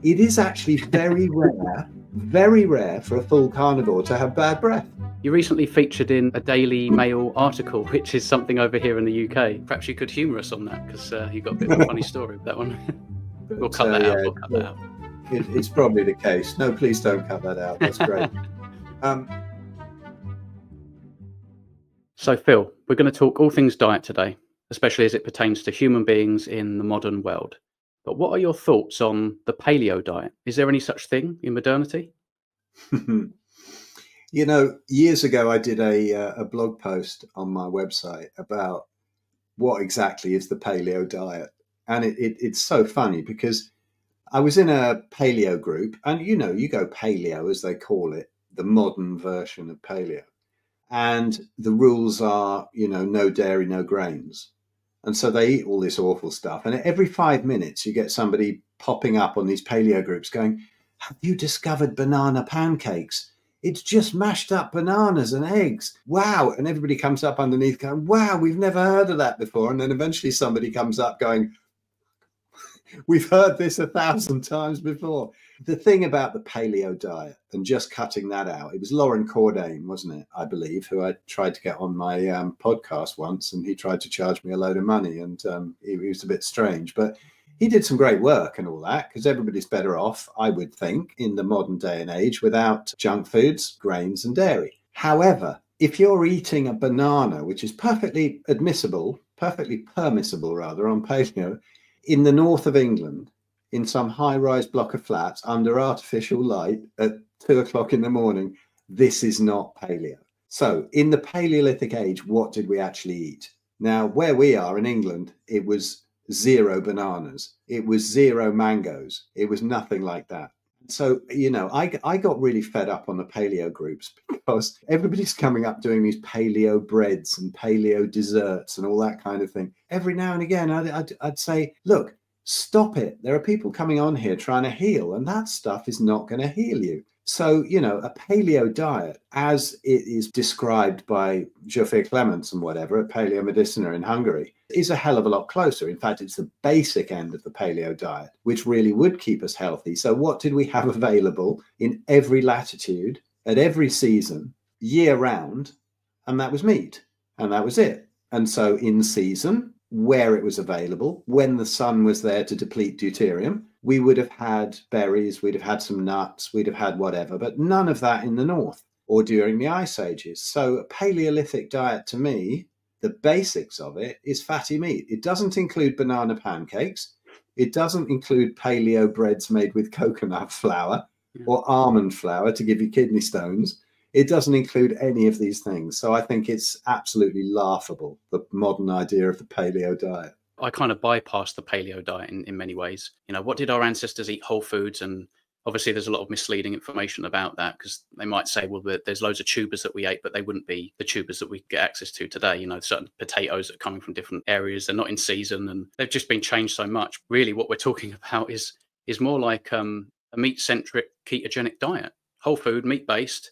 It is actually very rare for a full carnivore to have bad breath. You recently featured in a Daily Mail article, which is something over here in the UK. Perhaps you could humour us on that, because you got a bit of a funny story with that one. We'll cut that out. We'll cut that out. It's probably the case. No, please don't cut that out. That's great. So, Phil, we're going to talk all things diet today, especially as it pertains to human beings in the modern world. But what are your thoughts on the paleo diet? Is there any such thing in modernity? You know, years ago, I did a blog post on my website about what exactly is the paleo diet. And it's so funny because I was in a paleo group, and, you know, you go paleo, as they call it, the modern version of paleo. And the rules are, you know, no dairy, no grains. And so they eat all this awful stuff. And every 5 minutes, you get somebody popping up on these paleo groups going, "Have you discovered banana pancakes? It's just mashed up bananas and eggs. Wow." And everybody comes up underneath going, "Wow, we've never heard of that before." And then eventually somebody comes up going, "We've heard this 1,000 times before." The thing about the paleo diet, and just cutting that out, it was Lauren Cordain, wasn't it, I believe, who I tried to get on my podcast once, and he tried to charge me a load of money, and he was a bit strange. But he did some great work and all that, because everybody's better off, I would think, in the modern day and age without junk foods, grains and dairy. However, if you're eating a banana, which is perfectly permissible rather, on paleo, in the north of England, in some high-rise block of flats under artificial light at 2:00 in the morning, this is not paleo. So in the Paleolithic age, what did we actually eat? Now, where we are in England, it was 0 bananas. It was 0 mangoes. It was nothing like that. So, you know, I got really fed up on the paleo groups because everybody's coming up doing these paleo breads and paleo desserts and all that kind of thing. Every now and again, I'd say, look, stop it. There are people coming on here trying to heal, and that stuff is not going to heal you. So, you know, a paleo diet, as it is described by Zsófia Clements and whatever at Paleo Medicina in Hungary, is a hell of a lot closer. In fact, it's the basic end of the paleo diet, which really would keep us healthy. So what did we have available in every latitude, at every season, year round? And that was meat. And that was it. And so in season, where it was available, when the sun was there to deplete deuterium, we would have had berries, we'd have had some nuts, we'd have had whatever, but none of that in the north or during the ice ages. So a Paleolithic diet, to me, the basics of it is fatty meat. It doesn't include banana pancakes. It doesn't include paleo breads made with coconut flour or almond flour to give you kidney stones. It doesn't include any of these things. So I think it's absolutely laughable, the modern idea of the paleo diet. I kind of bypassed the paleo diet in many ways. You know, what did our ancestors eat? Whole foods. And obviously there's a lot of misleading information about that, because they might say, well, there's loads of tubers that we ate, but they wouldn't be the tubers that we get access to today. You know, certain potatoes that are coming from different areas, they're not in season, and they've just been changed so much. Really, what we're talking about is more like a meat-centric ketogenic diet. Whole food, meat-based,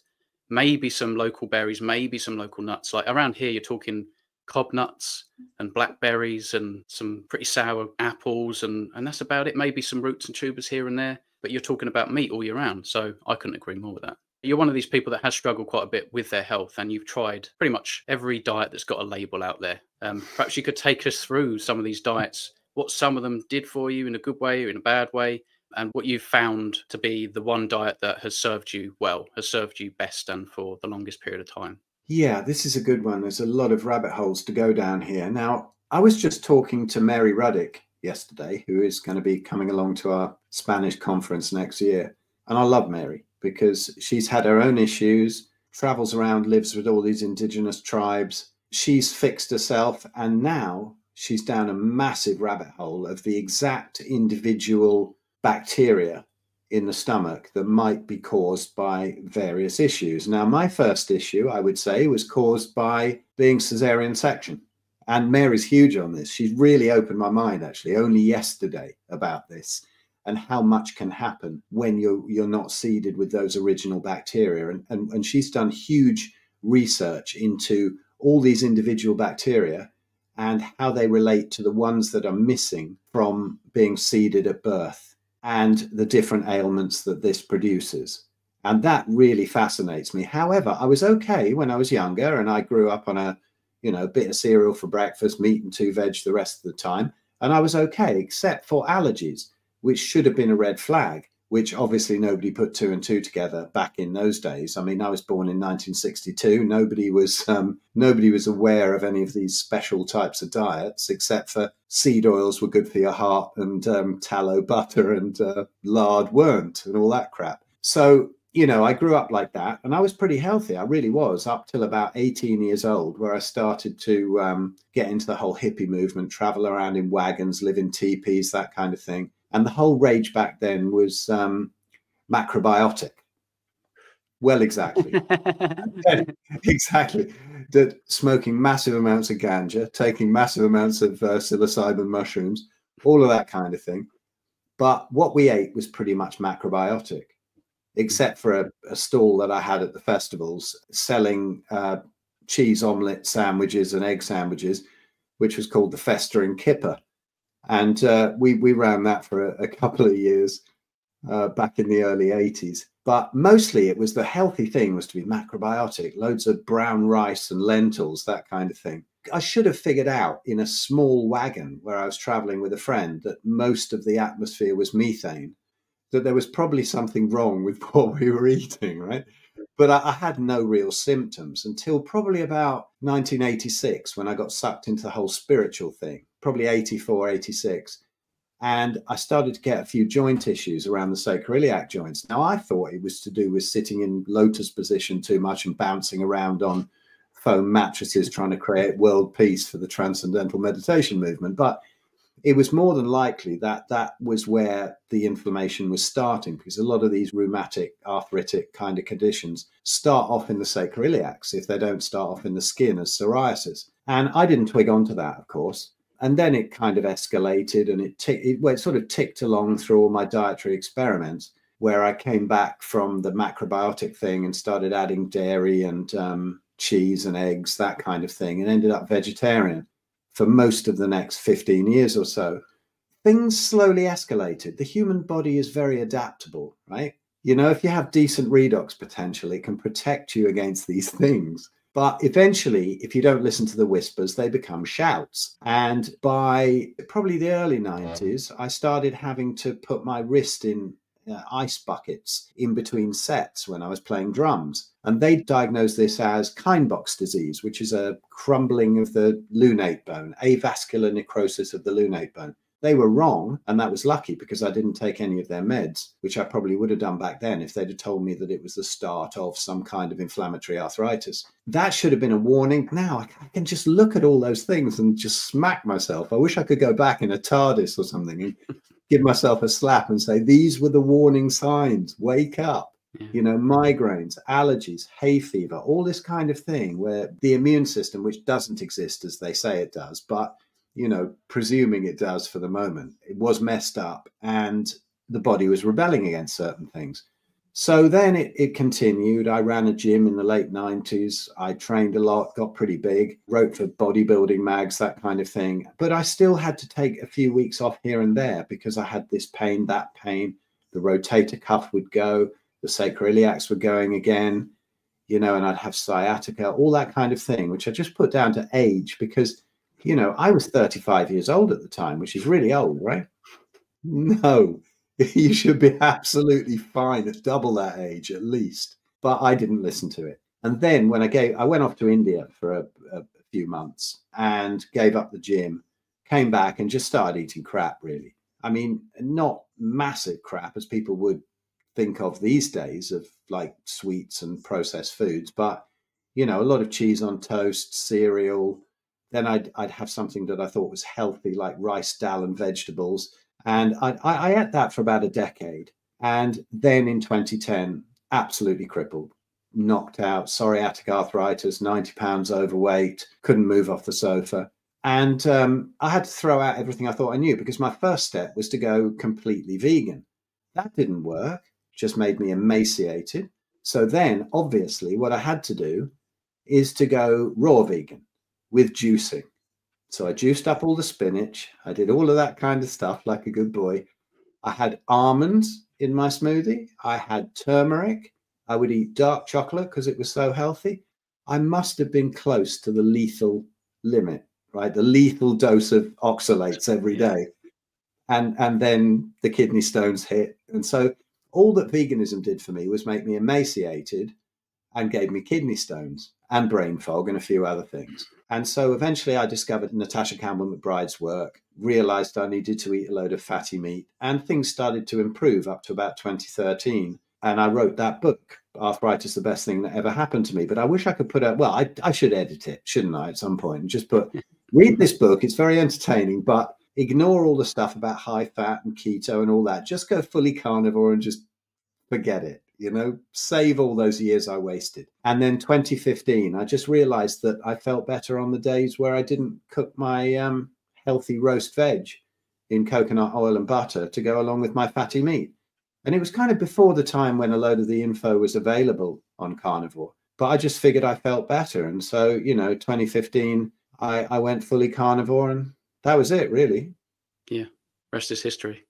maybe some local berries, maybe some local nuts. Like around here, you're talking cob nuts and blackberries and some pretty sour apples, and that's about it. Maybe some roots and tubers here and there, but you're talking about meat all year round. So I couldn't agree more with that. You're one of these people that has struggled quite a bit with their health, and you've tried pretty much every diet that's got a label out there. Perhaps you could take us through some of these diets, what some of them did for you in a good way or in a bad way, and what you've found to be the one diet that has served you well, has served you best and for the longest period of time. Yeah, this is a good one. There's a lot of rabbit holes to go down here. Now, I was just talking to Mary Ruddick yesterday, who is going to be coming along to our Spanish conference next year. And I love Mary because she's had her own issues, travels around, lives with all these indigenous tribes. She's fixed herself, and now she's down a massive rabbit hole of the exact individual bacteria in the stomach that might be caused by various issues. Now, my first issue, I would say, was caused by being cesarean section. And Mary's huge on this. She's really opened my mind, actually, only yesterday about this and how much can happen when you're not seeded with those original bacteria. And she's done huge research into all these individual bacteria and how they relate to the ones that are missing from being seeded at birth. and the different ailments that this produces. And that really fascinates me. However, I was okay when I was younger, and I grew up on a, bit of cereal for breakfast, meat and 2 veg the rest of the time. And I was okay, except for allergies, which should have been a red flag, which obviously nobody put 2 and 2 together back in those days. I mean, I was born in 1962. Nobody was aware of any of these special types of diets, except for seed oils were good for your heart, and tallow butter and lard weren't, and all that crap. So, I grew up like that, and I was pretty healthy. I really was, up till about 18 years old, where I started to get into the whole hippie movement, travel around in wagons, live in teepees, that kind of thing. And the whole rage back then was macrobiotic. Well, exactly. Exactly. That smoking massive amounts of ganja, taking massive amounts of psilocybin mushrooms, all of that kind of thing. But what we ate was pretty much macrobiotic, except for a stall that I had at the festivals selling cheese omelette sandwiches and egg sandwiches, which was called the Festering Kipper. And we ran that for a couple of years back in the early 80s. But mostly it was the healthy thing was to be macrobiotic, loads of brown rice and lentils, that kind of thing. I should have figured out in a small wagon where I was traveling with a friend that most of the atmosphere was methane, that there was probably something wrong with what we were eating, right? But I had no real symptoms until probably about 1986, when I got sucked into the whole spiritual thing, probably 84, 86. And I started to get a few joint issues around the sacroiliac joints. Now, I thought it was to do with sitting in lotus position too much and bouncing around on foam mattresses, trying to create world peace for the transcendental meditation movement. But it was more than likely that that was where the inflammation was starting, because a lot of these rheumatic, arthritic kind of conditions start off in the sacroiliacs if they don't start off in the skin as psoriasis. And I didn't twig onto that, of course. And then it kind of escalated, and it sort of ticked along through all my dietary experiments, where I came back from the macrobiotic thing and started adding dairy and cheese and eggs, that kind of thing, and ended up vegetarian for most of the next 15 years or so. Things slowly escalated. The human body is very adaptable, right? If you have decent redox potential, it can protect you against these things. But eventually, if you don't listen to the whispers, they become shouts. And by probably the early 90s, I started having to put my wrist in ice buckets in between sets when I was playing drums. And they diagnosed this as Kienbock's disease, which is a crumbling of the lunate bone, avascular necrosis of the lunate bone. They were wrong, and that was lucky because I didn't take any of their meds, which I probably would have done back then if they'd have told me that it was the start of some kind of inflammatory arthritis. That should have been a warning. Now I can just look at all those things and just smack myself. I wish I could go back in a TARDIS or something and give myself a slap and say, these were the warning signs. Wake up. Yeah. Migraines, allergies, hay fever, all this kind of thing, where the immune system, which doesn't exist as they say it does, but presuming it does for the moment, it was messed up and the body was rebelling against certain things. So then it continued. I ran a gym in the late 90s. I trained a lot, got pretty big, wrote for bodybuilding mags, that kind of thing. But I still had to take a few weeks off here and there because I had this pain, that pain. The rotator cuff would go, the sacroiliacs were going again, and I'd have sciatica, all that kind of thing, which I just put down to age because I was 35 years old at the time, which is really old, right? No, you should be absolutely fine at double that age at least. But I didn't listen to it. And then when I went off to India for a few months and gave up the gym, came back and just started eating crap, really. I mean, not massive crap as people would think of these days, of like sweets and processed foods, but, a lot of cheese on toast, cereal. Then I'd have something that I thought was healthy, like rice, dal, and vegetables. And I ate that for about a decade. And then in 2010, absolutely crippled, knocked out, psoriatic arthritis, 90 pounds overweight, couldn't move off the sofa. And I had to throw out everything I thought I knew because my first step was to go completely vegan. That didn't work, just made me emaciated. So then, obviously, what I had to do is to go raw vegan with juicing. So I juiced up all the spinach. I did all of that kind of stuff like a good boy. I had almonds in my smoothie. I had turmeric. I would eat dark chocolate because it was so healthy. I must have been close to the lethal limit, right? The lethal dose of oxalates every day. And then the kidney stones hit. And so all that veganism did for me was make me emaciated and gave me kidney stones and brain fog and a few other things. And so eventually I discovered Natasha Campbell McBride's work, realized I needed to eat a load of fatty meat, and things started to improve up to about 2013. And I wrote that book, Arthritis, the Best Thing That Ever Happened to Me. But I wish I could put out, well, I should edit it, shouldn't I, at some point, and just put, read this book. It's very entertaining, but ignore all the stuff about high fat and keto and all that. Just go fully carnivore and just forget it, you know, save all those years I wasted. And then 2015, I just realized that I felt better on the days where I didn't cook my healthy roast veg in coconut oil and butter to go along with my fatty meat. And it was kind of before the time when a load of the info was available on Carnivore, but I just figured I felt better. And so, you know, 2015, I went fully carnivore, and that was it, really. Yeah, rest is history.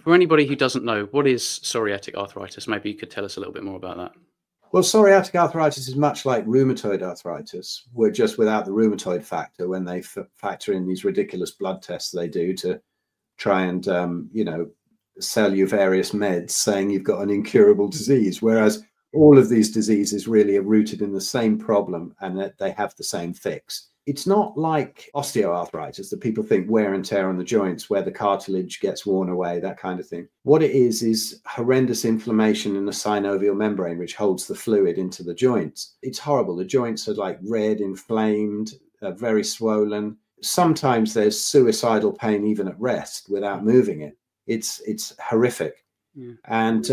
For anybody who doesn't know, what is psoriatic arthritis? Maybe you could tell us a little bit more about that. Well, psoriatic arthritis is much like rheumatoid arthritis. We're just without the rheumatoid factor when they factor in these ridiculous blood tests they do to try and, you know, sell you various meds saying you've got an incurable disease, whereas all of these diseases really are rooted in the same problem and that they have the same fix. It's not like osteoarthritis that people think wear and tear on the joints where the cartilage gets worn away, that kind of thing. What it is horrendous inflammation in the synovial membrane, which holds the fluid into the joints. It's horrible. The joints are like red, inflamed, very swollen. Sometimes there's suicidal pain even at rest without moving it. It's horrific. Yeah. And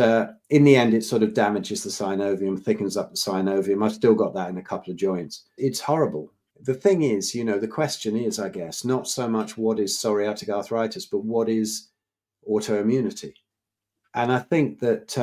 in the end, it sort of damages the synovium, thickens up the synovium. I've still got that in a couple of joints. It's horrible. The thing is, you know, the question is, I guess, not so much what is psoriatic arthritis, but what is autoimmunity? And I think that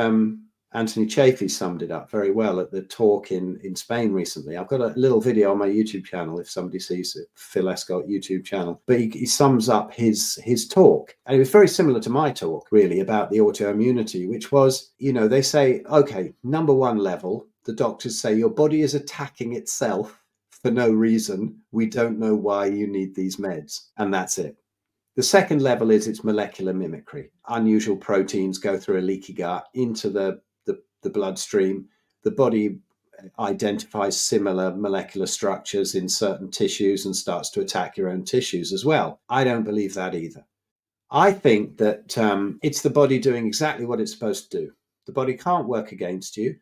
Anthony Chaffee summed it up very well at the talk in Spain recently. I've got a little video on my YouTube channel if somebody sees it, Phil Escott YouTube channel. But he sums up his talk. And it was very similar to my talk, really, about the autoimmunity, which was, you know, they say, okay, number one level, the doctors say your body is attacking itself for no reason. We don't know why you need these meds. And that's it. The second level is its molecular mimicry. Unusual proteins go through a leaky gut into the bloodstream. The body identifies similar molecular structures in certain tissues and starts to attack your own tissues as well. I don't believe that either. I think that it's the body doing exactly what it's supposed to do. The body can't work against you.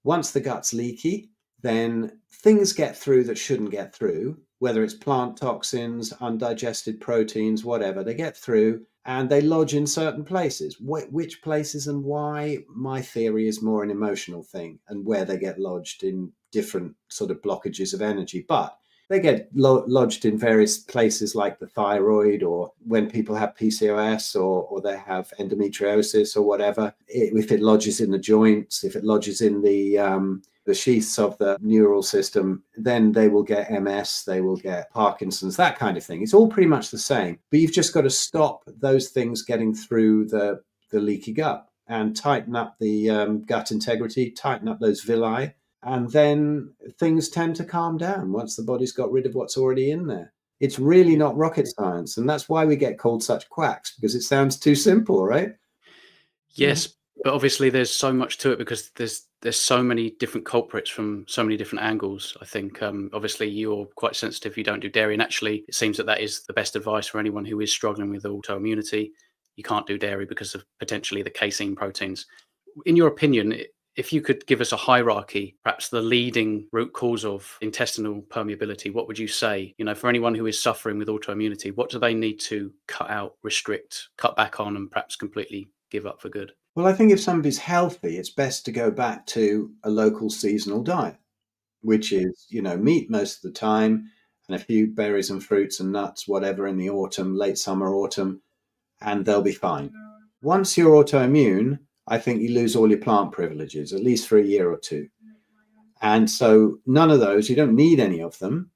Once the gut's leaky, then things get through that shouldn't get through, whether it's plant toxins, undigested proteins, whatever, they get through and they lodge in certain places. Which places and why? My theory is more an emotional thing and where they get lodged in different sort of blockages of energy. But they get lodged in various places like the thyroid, or when people have PCOS or they have endometriosis or whatever. If it lodges in the joints, if it lodges in the sheaths of the neural system, then they will get MS, they will get Parkinson's, that kind of thing. It's all pretty much the same, but you've just got to stop those things getting through the leaky gut and tighten up the gut integrity, tighten up those villi, and then things tend to calm down once the body's got rid of what's already in there. It's really not rocket science, and that's why we get called such quacks, because it sounds too simple, right? Yes, but obviously there's so much to it because there's so many different culprits from so many different angles. I think obviously you're quite sensitive. You don't do dairy, and actually it seems that is the best advice for anyone who is struggling with autoimmunity. You can't do dairy because of potentially the casein proteins. In your opinion, if you could give us a hierarchy, perhaps the leading root cause of intestinal permeability, what would you say? You know, for anyone who is suffering with autoimmunity, what do they need to cut out, restrict, cut back on, and perhaps completely give up for good? Well, I think if somebody's healthy, it's best to go back to a local seasonal diet, which is, you know, meat most of the time and a few berries and fruits and nuts, whatever, in the autumn, late summer, autumn, and they'll be fine. Once you're autoimmune, I think you lose all your plant privileges, at least for a year or two. And so none of those, you don't need any of them.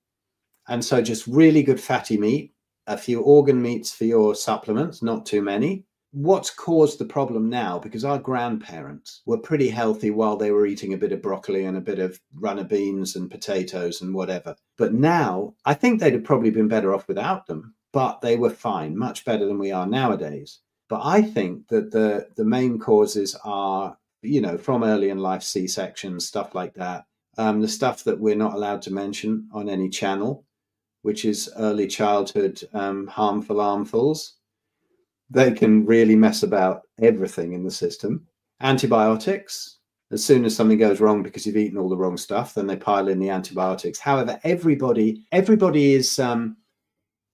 And so just really good fatty meat, a few organ meats for your supplements, not too many. What's caused the problem now, because our grandparents were pretty healthy while they were eating a bit of broccoli and a bit of runner beans and potatoes and whatever. But now I think they'd have probably been better off without them, but they were fine, much better than we are nowadays. But I think that the main causes are, from early in life, C-sections, stuff like that. The stuff that we're not allowed to mention on any channel, which is early childhood harmful armfuls. They can really mess about everything in the system. Antibiotics, as soon as something goes wrong because you've eaten all the wrong stuff, then they pile in the antibiotics. However, everybody is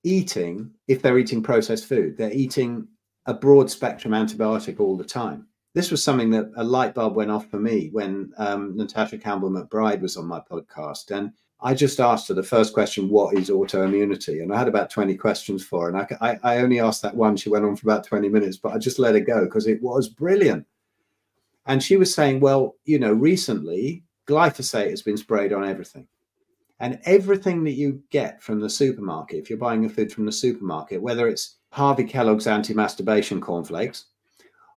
eating, if they're eating processed food, they're eating a broad spectrum antibiotic all the time. This was something that a light bulb went off for me when Natasha Campbell-McBride was on my podcast. And I just asked her the first question, what is autoimmunity? And I had about 20 questions for her. And I only asked that one. She went on for about 20 minutes, but I just let her go because it was brilliant. And she was saying, well, recently glyphosate has been sprayed on everything. And everything that you get from the supermarket, if you're buying your food from the supermarket, whether it's Harvey Kellogg's anti-masturbation cornflakes,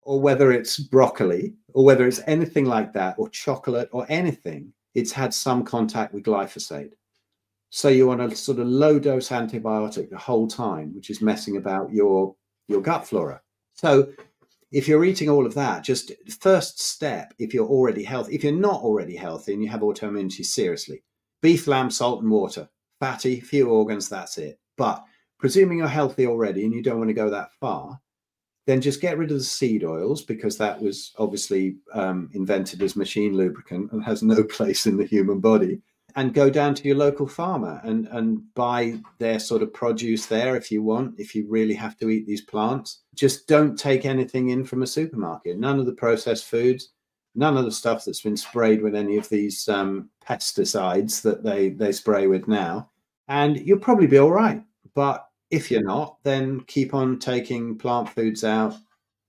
or whether it's broccoli, or whether it's anything like that, or chocolate, or anything, it's had some contact with glyphosate. So you're on a sort of low dose antibiotic the whole time, which is messing about your gut flora. So if you're eating all of that, just first step, if you're already healthy, if you're not already healthy and you have autoimmunity, seriously, beef, lamb, salt and water, fatty, few organs, that's it. But presuming you're healthy already and you don't want to go that far, then just get rid of the seed oils, because that was obviously invented as machine lubricant and has no place in the human body, and go down to your local farmer and buy their sort of produce there if you want, if you really have to eat these plants. Just don't take anything in from a supermarket. None of the processed foods, none of the stuff that's been sprayed with any of these pesticides that they spray with now. And you'll probably be all right. But if you're not, then keep on taking plant foods out,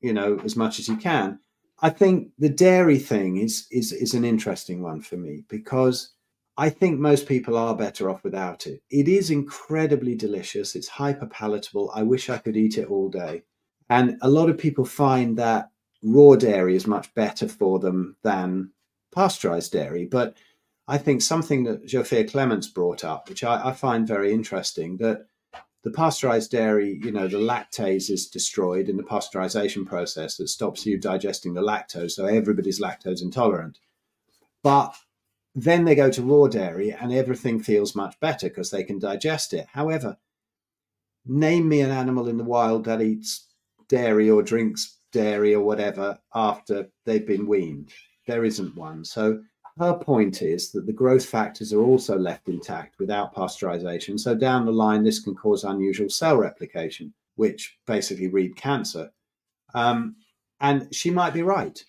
as much as you can. I think the dairy thing is an interesting one for me, because I think most people are better off without it. It is incredibly delicious. It's hyper palatable. I wish I could eat it all day. And a lot of people find that raw dairy is much better for them than pasteurized dairy. But I think something that Jofia Clements brought up, which I find very interesting, that the pasteurized dairy, the lactase is destroyed in the pasteurization process that stops you digesting the lactose. So everybody's lactose intolerant. But then they go to raw dairy and everything feels much better because they can digest it. However, name me an animal in the wild that eats dairy or drinks dairy or whatever after they've been weaned. There isn't one. So her point is that the growth factors are also left intact without pasteurization. So down the line, this can cause unusual cell replication, which basically breed cancer. And she might be right.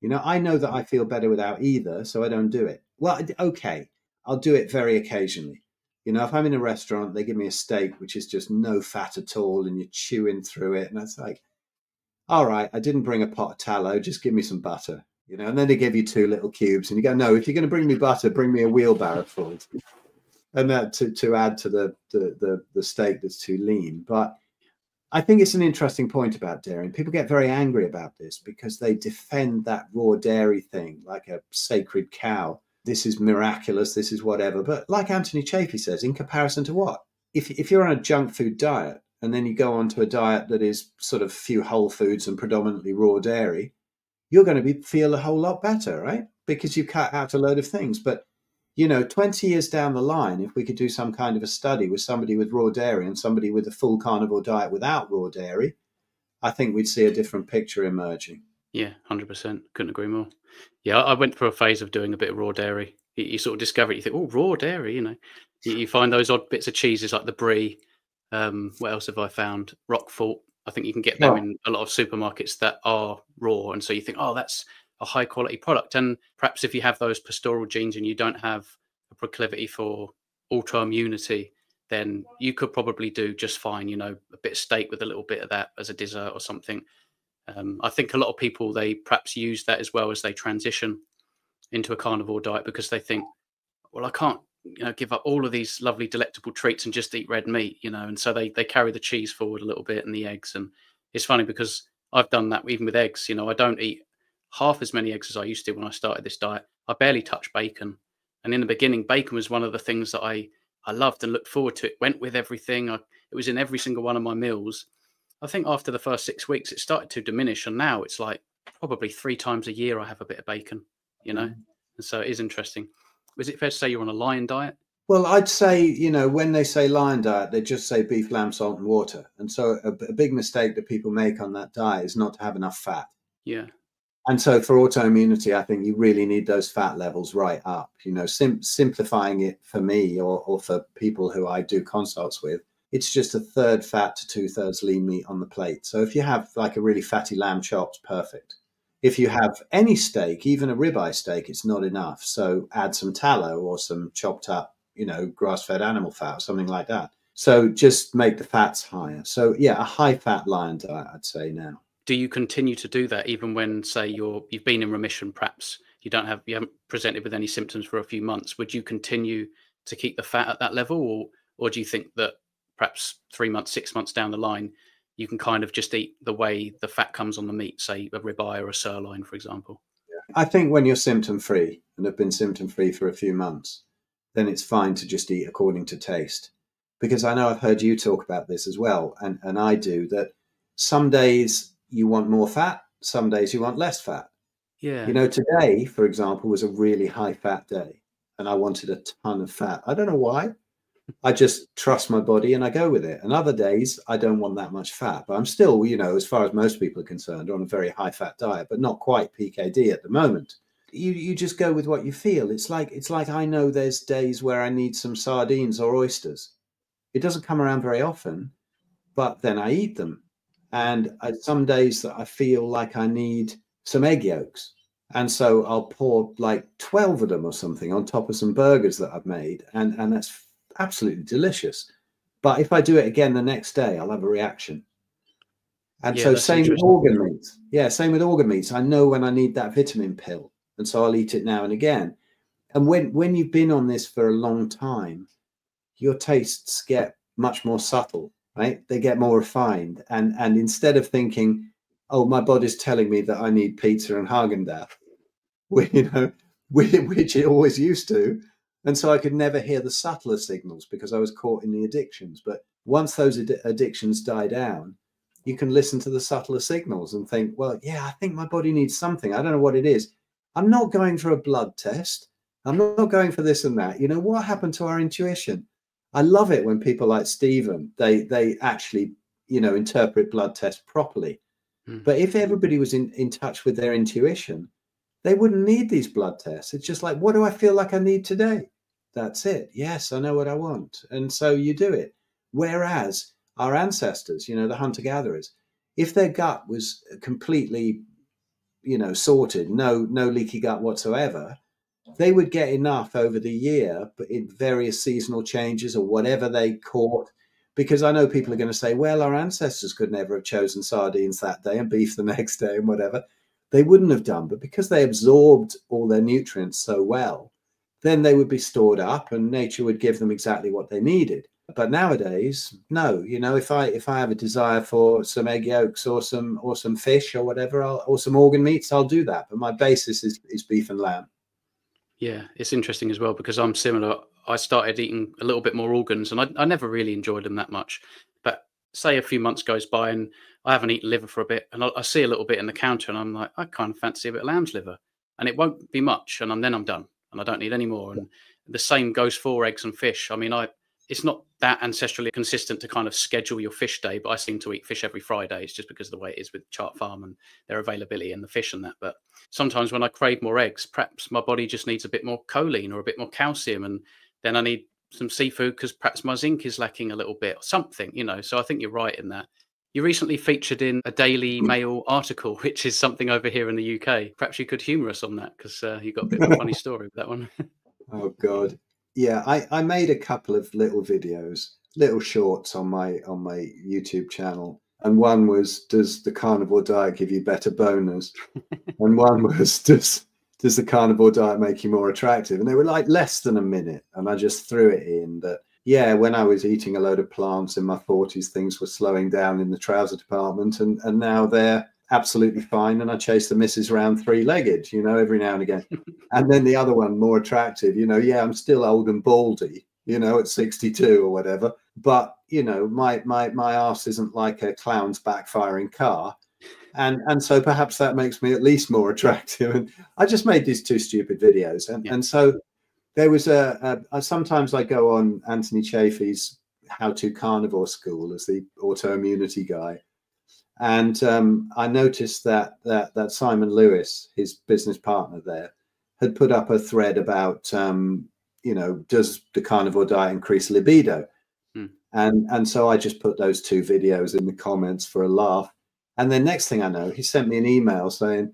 I know that I feel better without either, so I don't do it. Well, okay, I'll do it very occasionally. If I'm in a restaurant, they give me a steak, which is just no fat at all, and you're chewing through it. And it's like, all right, I didn't bring a pot of tallow, just give me some butter. And then they give you 2 little cubes and you go, no, if you're going to bring me butter, bring me a wheelbarrow full. And that to add to the steak that's too lean. But I think it's an interesting point about dairy. And people get very angry about this because they defend that raw dairy thing like a sacred cow. This is miraculous. This is whatever. But like Anthony Chaffee says, in comparison to what? If you're on a junk food diet and then you go on to a diet that is sort of few whole foods and predominantly raw dairy, you're going to feel a whole lot better, right? Because you cut out a load of things. But, 20 years down the line, if we could do some kind of a study with somebody with raw dairy and somebody with a full carnivore diet without raw dairy, I think we'd see a different picture emerging. Yeah, 100%. Couldn't agree more. Yeah, I went through a phase of doing a bit of raw dairy. You sort of discover it, you think, oh, raw dairy, You find those odd bits of cheeses like the brie. What else have I found? Roquefort. I think you can get them in a lot of supermarkets that are raw. And so you think, oh, that's a high quality product. And perhaps if you have those pastoral genes and you don't have a proclivity for autoimmunity, then you could probably do just fine, a bit of steak with a little bit of that as a dessert or something. I think a lot of people, they perhaps use that as well as they transition into a carnivore diet because they think, well, I can't give up all of these lovely delectable treats and just eat red meat, and so they carry the cheese forward a little bit and the eggs. And it's funny because I've done that even with eggs. I don't eat half as many eggs as I used to when I started this diet. I barely touch bacon. And in the beginning, bacon was one of the things that I loved and looked forward to. It went with everything. It was in every single one of my meals. I think after the first 6 weeks, it started to diminish. And now it's like probably 3 times a year I have a bit of bacon, And so it is interesting. Is it fair to say you're on a lion diet? Well, I'd say, when they say lion diet, they just say beef, lamb, salt, and water. And so a big mistake that people make on that diet is not to have enough fat. Yeah. And so for autoimmunity, I think you really need those fat levels right up. Simplifying it for me or for people who I do consults with, it's just 1/3 fat to 2/3 lean meat on the plate. So if you have like a really fatty lamb chops, perfect. If you have any steak, even a ribeye steak, it's not enough. So add some tallow or some chopped up, grass-fed animal fat or something like that. So just make the fats higher. So yeah, a high-fat lion diet, I'd say now. Do you continue to do that even when, say, you've been in remission, perhaps you haven't presented with any symptoms for a few months? Would you continue to keep the fat at that level, or do you think that perhaps 3 months, 6 months down the line, you can kind of just eat the way the fat comes on the meat, say a ribeye or a sirloin, for example? I think when you're symptom-free and have been symptom-free for a few months, then it's fine to just eat according to taste. Because I know I've heard you talk about this as well, and I do, that some days you want more fat, some days you want less fat. Yeah. Today, for example, was a really high-fat day, and I wanted a ton of fat. I don't know why. I just trust my body and I go with it. And other days, I don't want that much fat. But I'm still, as far as most people are concerned, on a very high-fat diet, but not quite PKD at the moment. You just go with what you feel. It's like I know there's days where I need some sardines or oysters. It doesn't come around very often, but then I eat them. And some days that I feel like I need some egg yolks. And so I'll pour like 12 of them or something on top of some burgers that I've made. And that's absolutely delicious. But if I do it again the next day, I'll have a reaction. And so same with organ meats. Yeah, same with organ meats. I know when I need that vitamin pill. And so I'll eat it now and again. And when you've been on this for a long time, your tastes get much more subtle. Right? They get more refined. And instead of thinking, oh, my body's telling me that I need pizza and Haagen-Dazs, which it always used to. And so I could never hear the subtler signals because I was caught in the addictions. But once those addictions die down, you can listen to the subtler signals and think, well, yeah, I think my body needs something. I don't know what it is. I'm not going for a blood test. I'm not going for this and that. What happened to our intuition? I love it when people like Stephen, they actually, interpret blood tests properly. But if everybody was in touch with their intuition, they wouldn't need these blood tests. It's just like, what do I feel like I need today? That's it. Yes, I know what I want. And so you do it. Whereas our ancestors, the hunter-gatherers, if their gut was completely, sorted, no leaky gut whatsoever, they would get enough over the year, but in various seasonal changes or whatever they caught. Because I know people are going to say, well, our ancestors could never have chosen sardines that day and beef the next day and whatever. They wouldn't have done, but because they absorbed all their nutrients so well, then they would be stored up and nature would give them exactly what they needed. But nowadays, no, if I have a desire for some egg yolks or some fish or whatever, or some organ meats, I'll do that. But my basis is beef and lamb. Yeah, it's interesting as well because I'm similar. I started eating a little bit more organs and I never really enjoyed them that much. But say a few months goes by and I haven't eaten liver for a bit and I see a little bit in the counter and I'm like, I kind of fancy a bit of lamb's liver. And it won't be much and then I'm done and I don't need any more. And the same goes for eggs and fish. I mean, it's not that ancestrally consistent to kind of schedule your fish day, but I seem to eat fish every Friday. It's just because of the way it is with Chart Farm and their availability and the fish and that. But sometimes when I crave more eggs, perhaps my body just needs a bit more choline or a bit more calcium. And then I need some seafood because perhaps my zinc is lacking a little bit or something, So I think you're right in that. You recently featured in a Daily Mail article, which is something over here in the UK. Perhaps you could humour us on that because you got a bit of a funny story with that one. Oh, God. Yeah, I made a couple of little videos, little shorts on my YouTube channel. And one was, does the carnivore diet give you better boners? And one was, does the carnivore diet make you more attractive? And they were like less than a minute. And I just threw it in that, yeah, when I was eating a load of plants in my 40s, things were slowing down in the trouser department. And now they're absolutely fine. And I chase the missus around three-legged, you know, every now and again. And then the other one, more attractive, you know, yeah, I'm still old and baldy, you know, at 62 or whatever. But, you know, my arse isn't like a clown's backfiring car. And so perhaps that makes me at least more attractive. And I just made these two stupid videos. And so there was sometimes I go on Anthony Chaffee's How to Carnivore School as the autoimmunity guy. And I noticed that Simon Lewis, his business partner there, had put up a thread about, you know, does the carnivore diet increase libido? And so I just put those two videos in the comments for a laugh. And then next thing I know, he sent me an email saying,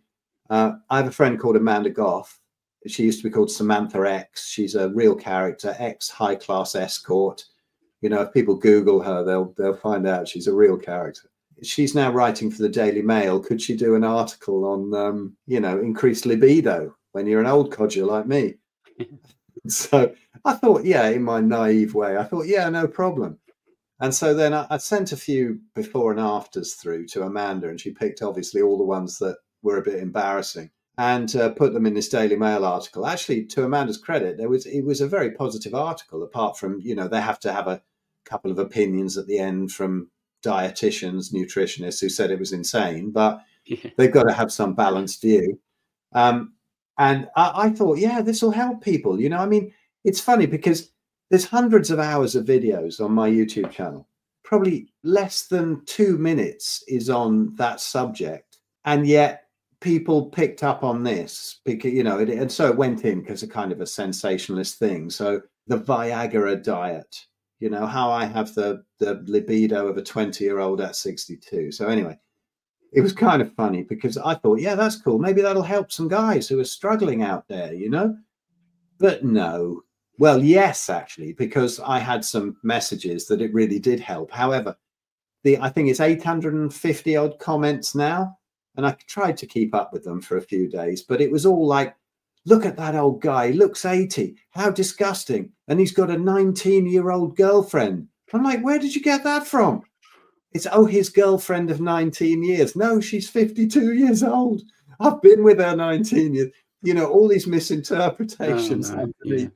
I have a friend called Amanda Goff. She used to be called Samantha X. She's a real character, ex high-class escort. You know, if people Google her, they'll find out she's a real character. She's now writing for the Daily Mail. Could she do an article on, you know, increased libido when you're an old codger like me? So I thought, yeah, in my naive way, I thought, yeah, no problem. And so then I sent a few before and afters through to Amanda, and she picked obviously all the ones that were a bit embarrassing and put them in this Daily Mail article. Actually, to Amanda's credit, it was a very positive article, apart from, you know, they have to have a couple of opinions at the end from dietitians, nutritionists who said it was insane, but they've got to have some balanced view. And I thought, yeah, this will help people. You know, I mean, it's funny because there's hundreds of hours of videos on my YouTube channel. Probably less than 2 minutes is on that subject. And yet people picked up on this because, you know, and so it went in because of kind of a sensationalist thing. So the Viagra diet, you know, how I have the libido of a 20-year-old at 62. So anyway, it was kind of funny because I thought, yeah, that's cool. Maybe that'll help some guys who are struggling out there, you know, but no. Well, yes, actually, because I had some messages that it really did help. However, I think it's 850 odd comments now, and I tried to keep up with them for a few days, but it was all like, look at that old guy, he looks 80, how disgusting. And he's got a 19-year-old girlfriend. I'm like, where did you get that from? It's, oh, his girlfriend of 19 years. No, she's 52 years old. I've been with her 19 years. You know, all these misinterpretations. Oh, no. Yeah.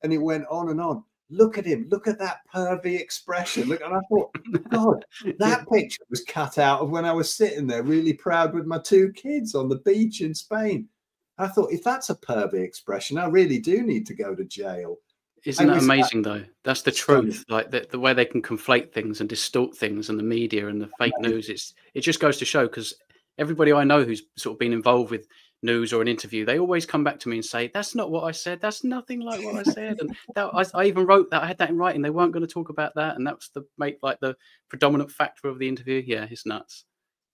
And it went on and on. Look at him. Look at that pervy expression. Look, and I thought, God, that picture was cut out of when I was sitting there really proud with my two kids on the beach in Spain. I thought, if that's a pervy expression, I really do need to go to jail. Isn't that amazing, though? That's the truth. Like the way they can conflate things and distort things, and the media and the fake news. It just goes to show, because everybody I know who's sort of been involved with news or an interview, they always come back to me and say, that's not what I said. That's nothing like what I said. And that, I even wrote that. I had that in writing. They weren't going to talk about that. And that was the predominant factor of the interview. Yeah, it's nuts.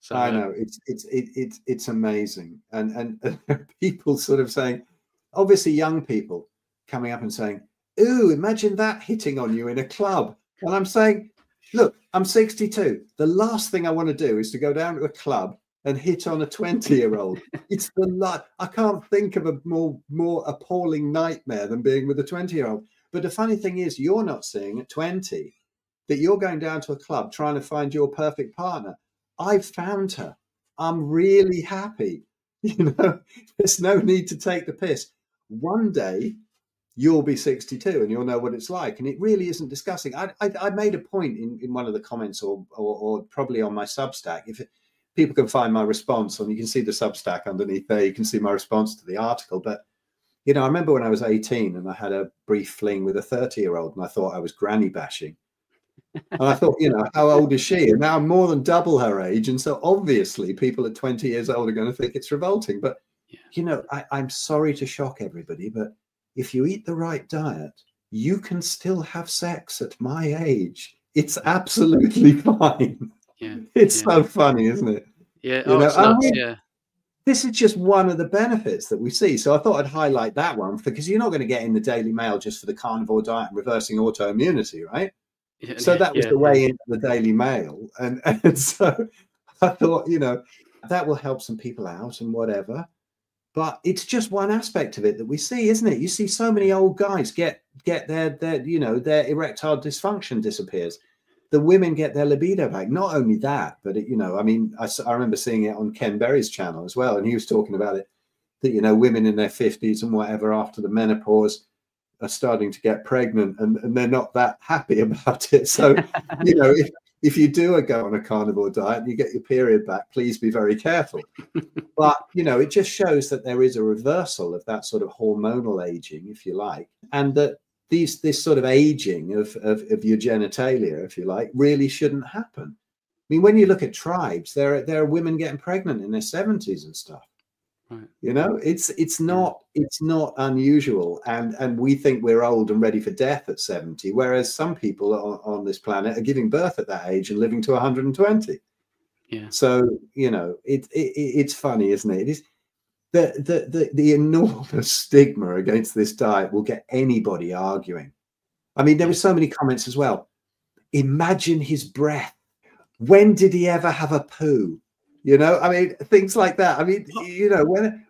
So, I know it's amazing. And people sort of saying, obviously young people coming up and saying, ooh, imagine that hitting on you in a club. And I'm saying, look, I'm 62. The last thing I want to do is to go down to a club and hit on a 20-year-old. It's I can't think of a more appalling nightmare than being with a 20-year-old. But the funny thing is, you're not seeing at 20 that you're going down to a club trying to find your perfect partner. I've found her. I'm really happy. You know, there's no need to take the piss. One day you'll be 62 and you'll know what it's like. And it really isn't disgusting. I made a point in one of the comments or probably on my Substack. If people can find my response, and you can see the Substack underneath there, you can see my response to the article. But, you know, I remember when I was 18 and I had a brief fling with a 30-year-old and I thought I was granny bashing. And I thought, you know, how old is she? And now I'm more than double her age. And so obviously people at 20 years old are going to think it's revolting. But, you know, I'm sorry to shock everybody, but if you eat the right diet, you can still have sex at my age. It's absolutely fine. Yeah, it's so funny, isn't it? Yeah, you know, it's nuts, yeah. This is just one of the benefits that we see. So I thought I'd highlight that one, because you're not going to get in the Daily Mail just for the carnivore diet and reversing autoimmunity, right? Yeah, so that was the way into the Daily Mail. And so I thought, you know, that will help some people out and whatever. But it's just one aspect of it that we see, isn't it? You see so many old guys get their their erectile dysfunction disappears. The women get their libido back. Not only that, but I remember seeing it on Ken Berry's channel as well, and he was talking about it, that women in their 50s and whatever after the menopause are starting to get pregnant, and they're not that happy about it. So if you do go on a carnivore diet and you get your period back, please be very careful. But it just shows that there is a reversal of that sort of hormonal aging, if you like, and that this sort of aging of your genitalia, if you like, really shouldn't happen. I mean, when you look at tribes, there are women getting pregnant in their 70s and stuff. Right. It's not unusual, and we think we're old and ready for death at 70, whereas some people on this planet are giving birth at that age and living to 120. Yeah. So it's funny, isn't it? It is the enormous stigma against this diet will get anybody arguing. I mean, there were so many comments as well. Imagine his breath. When did he ever have a poo? I mean, things like that. I mean,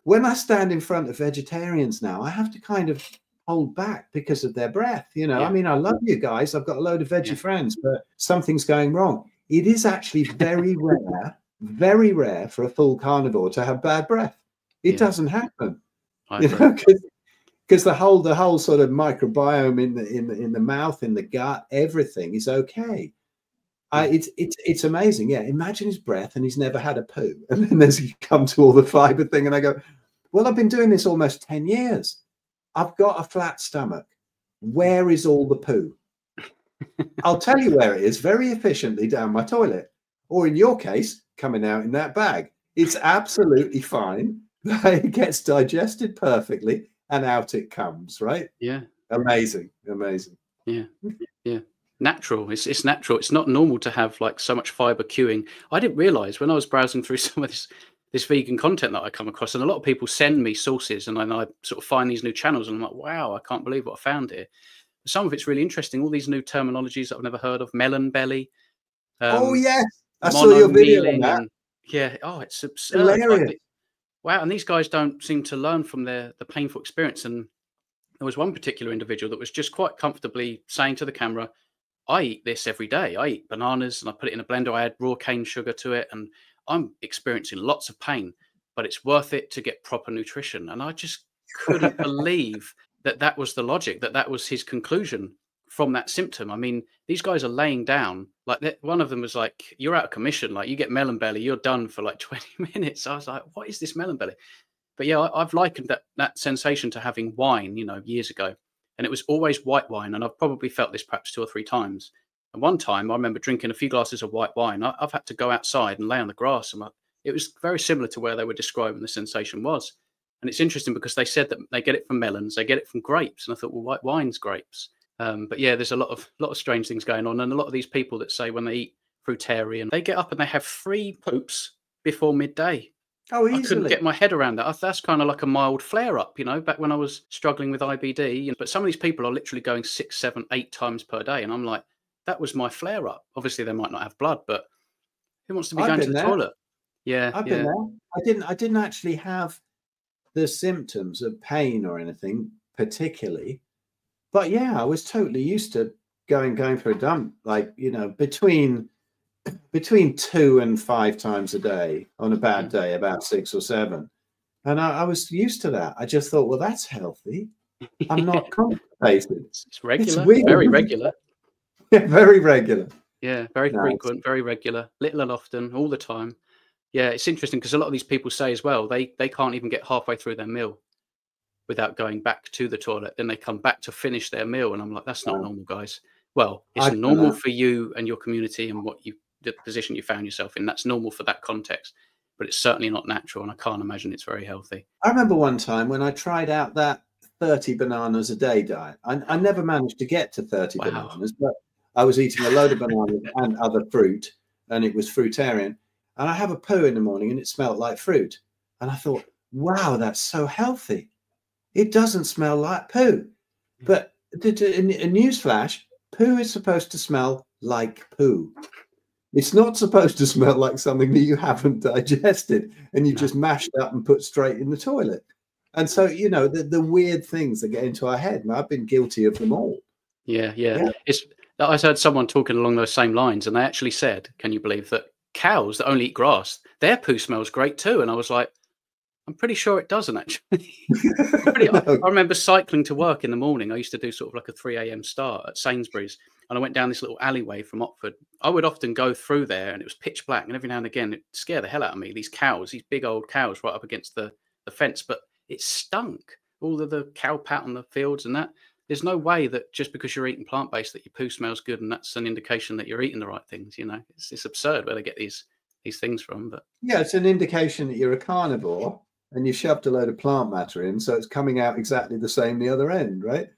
when I stand in front of vegetarians now, I have to kind of hold back because of their breath. I mean, I love you guys. I've got a load of veggie friends, but something's going wrong. It is actually very rare for a full carnivore to have bad breath. It doesn't happen, because the whole sort of microbiome in the mouth, in the gut, everything is okay. It's amazing. Yeah, imagine his breath and he's never had a poo, and then there's you come to all the fiber thing, and I go, well, I've been doing this almost 10 years. I've got a flat stomach. Where is all the poo? I'll tell you where it is, very efficiently down my toilet, or in your case, coming out in that bag. It's absolutely fine. It gets digested perfectly, and out it comes. Right? Yeah. Amazing. Yeah. Natural. It's natural. It's not normal to have like so much fiber queuing. I didn't realize when I was browsing through some of this vegan content that I come across, and a lot of people send me sources, and I sort of find these new channels, and I'm like, wow, I can't believe what I found here. Some of it's really interesting. All these new terminologies that I've never heard of. Melon belly. Oh yes, I saw your video on that. It's absurd. Hilarious. Wow, and these guys don't seem to learn from the painful experience. And there was one particular individual that was just quite comfortably saying to the camera, I eat this every day. I eat bananas and I put it in a blender. I add raw cane sugar to it, and I'm experiencing lots of pain, but it's worth it to get proper nutrition. And I just couldn't believe that was the logic, that was his conclusion from that symptom. I mean, these guys are laying down, like one of them was like, you're out of commission. Like, you get melon belly, you're done for like 20 minutes. I was like, what is this melon belly? But yeah, I've likened that sensation to having wine, years ago. And it was always white wine. And I've probably felt this perhaps 2 or 3 times. And one time I remember drinking a few glasses of white wine. I've had to go outside and lay on the grass. And it was very similar to where they were describing the sensation was. And it's interesting because they said that they get it from melons, they get it from grapes. And I thought, well, white wine's grapes. But yeah, there's a lot of strange things going on. And a lot of these people that say when they eat fruitarian, they get up and they have 3 poops before midday. Oh, easily. I couldn't get my head around that. That's kind of like a mild flare up, back when I was struggling with IBD. But some of these people are literally going 6, 7, 8 times per day. And I'm like, that was my flare up. Obviously, they might not have blood, but who wants to be going to the toilet? Yeah. I've been there. I didn't actually have the symptoms of pain or anything particularly. But yeah, I was totally used to going for a dump, like, between 2 and 5 times a day. On a bad day, about 6 or 7. And I was used to that. I just thought, well, that's healthy. I'm not constipated. It's regular, it's very regular. Yeah, very regular. Yeah, very frequent, very regular, little and often, all the time. Yeah, it's interesting because a lot of these people say as well, they can't even get halfway through their meal without going back to the toilet. Then they come back to finish their meal. And I'm like, that's not normal, guys. Well, it's normal for you and your community and the position you found yourself in. That's normal for that context, but it's certainly not natural. And I can't imagine it's very healthy. I remember one time when I tried out that 30 bananas a day diet. I never managed to get to 30 bananas, but I was eating a load of bananas and other fruit, and it was fruitarian. And I have a poo in the morning and it smelled like fruit. And I thought, wow, that's so healthy. It doesn't smell like poo. But a newsflash, poo is supposed to smell like poo. It's not supposed to smell like something that you haven't digested and you just mashed up and put straight in the toilet. And so, you know, the weird things that get into our head, and I've been guilty of them all. Yeah. I heard someone talking along those same lines, and they actually said, "Can you believe that cows that only eat grass, their poo smells great too?" And I was like, "I'm pretty sure it doesn't actually." No. I remember cycling to work in the morning. I used to do sort of like a 3 a.m. start at Sainsbury's, and I went down this little alleyway from Oxford. I would often go through there, and it was pitch black, and every now and again it scared the hell out of me. These cows, these big old cows, right up against the fence, but it stunk. All of the cow pat on the fields and that. There's no way that just because you're eating plant based that your poo smells good, and that's an indication that you're eating the right things. You know, it's absurd where they get these things from. But Yeah, it's an indication that you're a carnivore and you shoved a load of plant matter in, so it's coming out exactly the same the other end, right?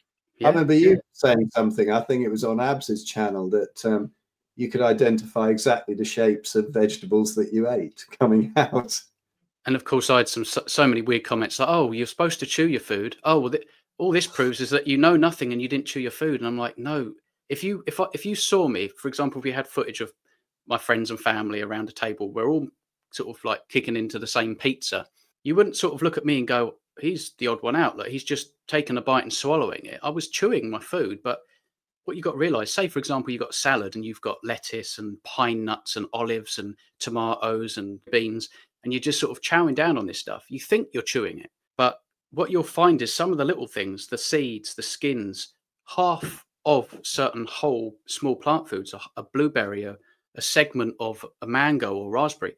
I remember you saying something, I think it was on Abs's channel, that you could identify exactly the shapes of vegetables that you ate coming out. And of course, I had so many weird comments like, "Oh, you're supposed to chew your food. Oh, well, all this proves is that you know nothing and you didn't chew your food." And I'm like, "No, if you saw me, for example, if we had footage of my friends and family around a table, we're all sort of like kicking into the same pizza, you wouldn't sort of look at me and go, he's the odd one out. Like he's just taking a bite and swallowing it. I was chewing my food, but." What you got to realize, say for example, you've got salad and you've got lettuce and pine nuts and olives and tomatoes and beans, and you're just sort of chowing down on this stuff. You think you're chewing it, but what you'll find is some of the little things, the seeds, the skins, half of certain whole small plant foods, a blueberry, a segment of a mango or raspberry,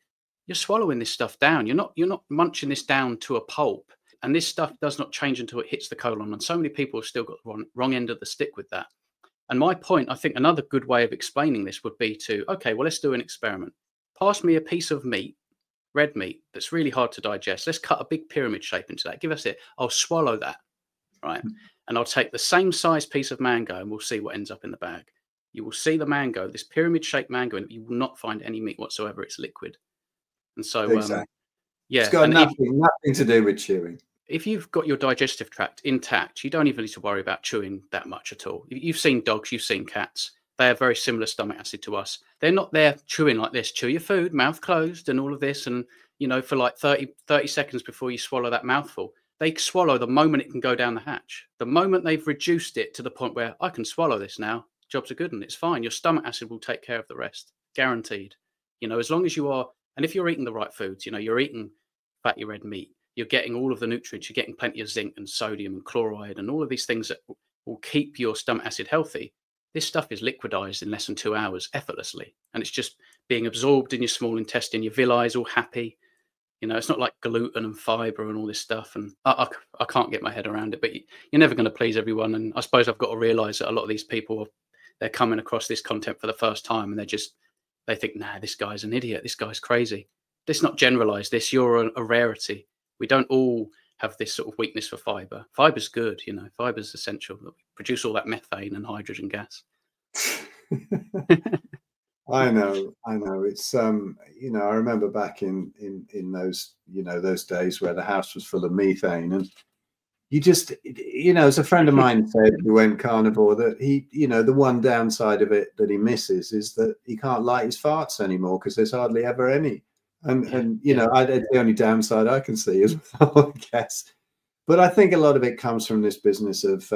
you're swallowing this stuff down. You're not munching this down to a pulp. And this stuff does not change until it hits the colon. And so many people have still got the wrong end of the stick with that. And my point, I think another good way of explaining this would be to, okay, well, let's do an experiment. Pass me a piece of meat, red meat, that's really hard to digest. Let's cut a big pyramid shape into that. Give us it. I'll swallow that, right? And I'll take the same size piece of mango and we'll see what ends up in the bag. You will see the mango, this pyramid-shaped mango, and you will not find any meat whatsoever. It's liquid. And so, Exactly. yeah. It's got nothing to do with chewing. If you've got your digestive tract intact, you don't even need to worry about chewing that much at all. You've seen dogs, you've seen cats. They have very similar stomach acid to us. They're not there chewing like this. Chew your food, mouth closed and all of this. And, you know, for like 30 seconds before you swallow that mouthful, they swallow the moment it can go down the hatch. The moment they've reduced it to the point where I can swallow this now, jobs are good and it's fine. Your stomach acid will take care of the rest. Guaranteed. You know, as long as you are, and if you're eating the right foods, you know, you're eating fatty red meat, you're getting all of the nutrients, you're getting plenty of zinc and sodium and chloride and all of these things that will keep your stomach acid healthy. This stuff is liquidized in less than 2 hours effortlessly. And it's just being absorbed in your small intestine. Your villi is all happy. You know, it's not like gluten and fiber and all this stuff. And I can't get my head around it, but you're never going to please everyone. And I suppose I've got to realize that a lot of these people, they're coming across this content for the first time and they think, nah, this guy's an idiot. This guy's crazy. Let's not generalize this. You're a rarity. We don't all have this sort of weakness for fiber. Fiber's good, you know, fiber's essential. We produce all that methane and hydrogen gas. I know. It's you know, I remember back in those, you know, those days where the house was full of methane, and you just, you know, as a friend of mine said who went carnivore, that he, you know, the one downside of it that he misses is that he can't light his farts anymore because there's hardly ever any. And you know, it's the only downside I can see as well, I guess. But I think a lot of it comes from this business of,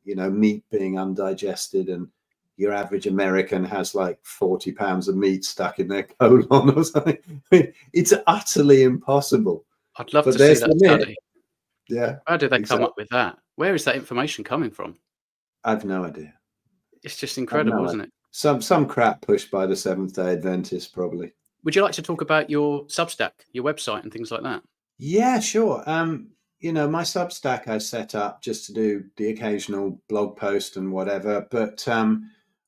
you know, meat being undigested, and your average American has like 40 pounds of meat stuck in their colon or something. I mean, it's utterly impossible. I'd love to see that study. Yeah. How did they come up with that? Where is that information coming from? I've no idea. It's just incredible, isn't it? Some crap pushed by the Seventh-day Adventists, probably. Would you like to talk about your Substack, your website and things like that? Yeah, sure. You know, my Substack I set up just to do the occasional blog post and whatever, but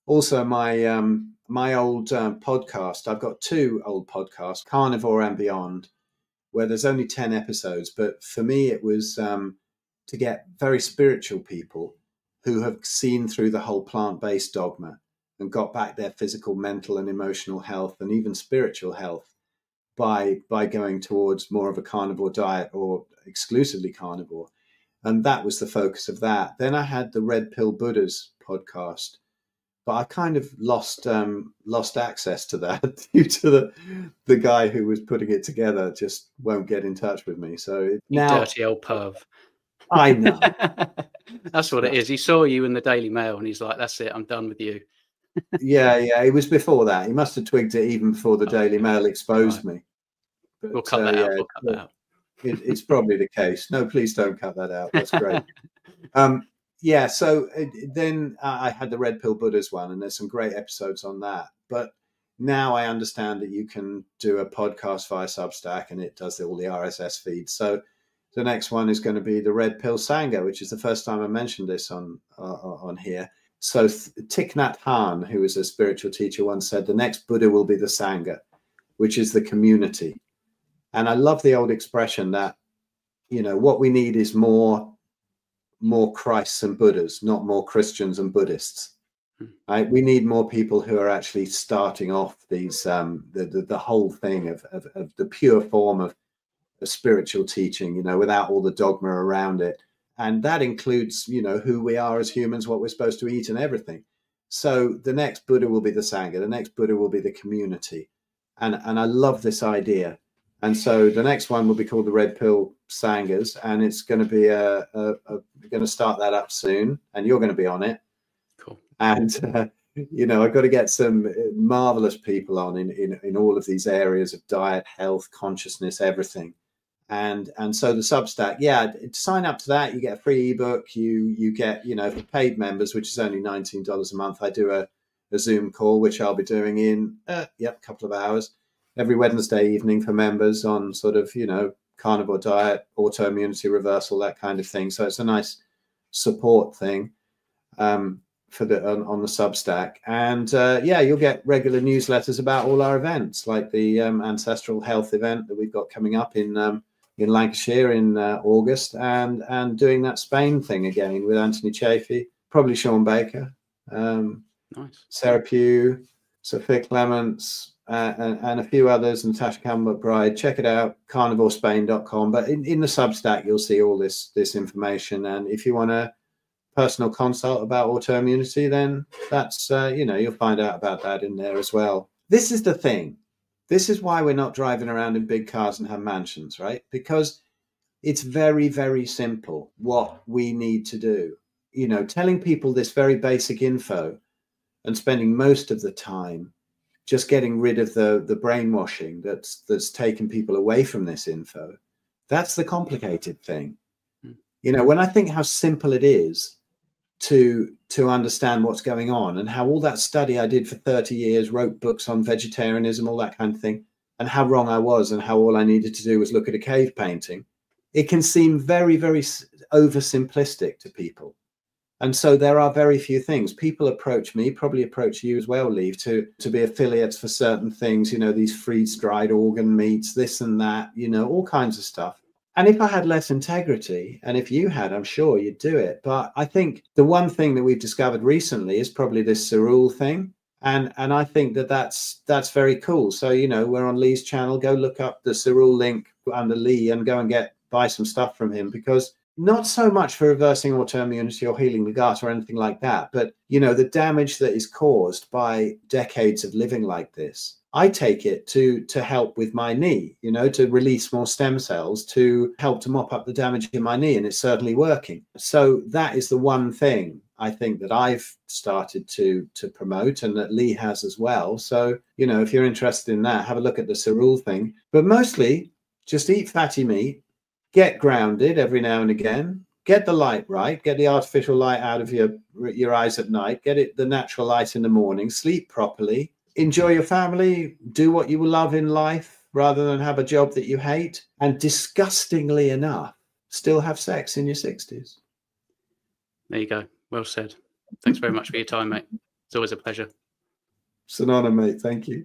also my my old podcast. I've got 2 old podcasts, Carnivore and Beyond, where there's only 10 episodes. But for me, it was to get very spiritual people who have seen through the whole plant-based dogma and got back their physical, mental and emotional health and even spiritual health by going towards more of a carnivore diet or exclusively carnivore. And that was the focus of that. Then I had the Red Pill Buddhas podcast but I kind of lost access to that due to the guy who was putting it together just won't get in touch with me. So You now dirty old perv. I know. That's what it is. He saw you in the Daily Mail and he's like, that's it, I'm done with you. Yeah, it was before that. He must have twigged it even before the Daily Mail exposed me. But, we'll cut that out. We'll cut that out. It's probably the case. No, please don't cut that out. That's great. Yeah, so then I had the Red Pill Buddhas one, and there's some great episodes on that. But now I understand that you can do a podcast via Substack, and it does all the RSS feeds. So the next one is going to be the Red Pill Sangha, which is the first time I mentioned this on here. So Thich Nhat Hanh, who was a spiritual teacher, once said, the next Buddha will be the Sangha, which is the community. And I love the old expression that, what we need is more Christs and Buddhas, not more Christians and Buddhists. Right? We need more people who are actually starting off these the whole thing of the pure form of spiritual teaching, without all the dogma around it. And that includes, who we are as humans, what we're supposed to eat and everything. So the next Buddha will be the Sangha. The next Buddha will be the community. And I love this idea. And so the next one will be called the Red Pill Sanghas, and it's going to be we're going to start that up soon, and you're going to be on it. Cool. And I've got to get some marvelous people on in all of these areas of diet, health, consciousness, everything. And so the Substack, to sign up to that, you get a free ebook. You get, for paid members, which is only $19 a month. I do a Zoom call, which I'll be doing in a couple of hours every Wednesday evening for members on sort of, carnivore diet, autoimmunity reversal, that kind of thing. So it's a nice support thing for on the Substack. And you'll get regular newsletters about all our events, like the ancestral health event that we've got coming up in Lancashire in August, and doing that Spain thing again with Anthony Chafee, probably Sean Baker, nice. Sarah Pugh, Sophia Clements, and a few others, Natasha Campbell-Bride. Check it out, carnivorespain.com. But in the Substack, you'll see all this information. And if you want a personal consult about autoimmunity, then that's, you'll find out about that in there as well. This is the thing. This is why we're not driving around in big cars and have mansions, right? Because it's very, very simple what we need to do. Telling people this very basic info and spending most of the time just getting rid of the brainwashing that's taken people away from this info. That's the complicated thing. When I think how simple it is to understand what's going on, and how all that study I did for 30 years, wrote books on vegetarianism, all that kind of thing, and how wrong I was, and how all I needed to do was look at a cave painting, it can seem very, very oversimplistic to people. And so there are very few things. People approach me, probably approach you as well, Leave, to be affiliates for certain things, these freeze-dried organ meats, this and that, all kinds of stuff. And if I had less integrity, and if you had, I'm sure you'd do it. But I think the one thing that we've discovered recently is probably this cerule thing. And I think that's very cool. So, we're on Lee's channel. Go look up the cerule link under Lee and go and buy some stuff from him, because not so much for reversing autoimmunity or healing the gut or anything like that, but, the damage that is caused by decades of living like this. I take it to help with my knee, to release more stem cells, to help to mop up the damage in my knee, and it's certainly working. So that is the one thing I think that I've started to promote, and that Lee has as well. So, if you're interested in that, have a look at the cerule thing. But mostly, just eat fatty meat. Get grounded every now and again. Get the light right. Get the artificial light out of your eyes at night. Get the natural light in the morning. Sleep properly. Enjoy your family. Do what you love in life rather than have a job that you hate. And disgustingly enough, still have sex in your 60s. There you go. Well said. Thanks very much for your time, mate. It's always a pleasure. It's an honor, mate. Thank you.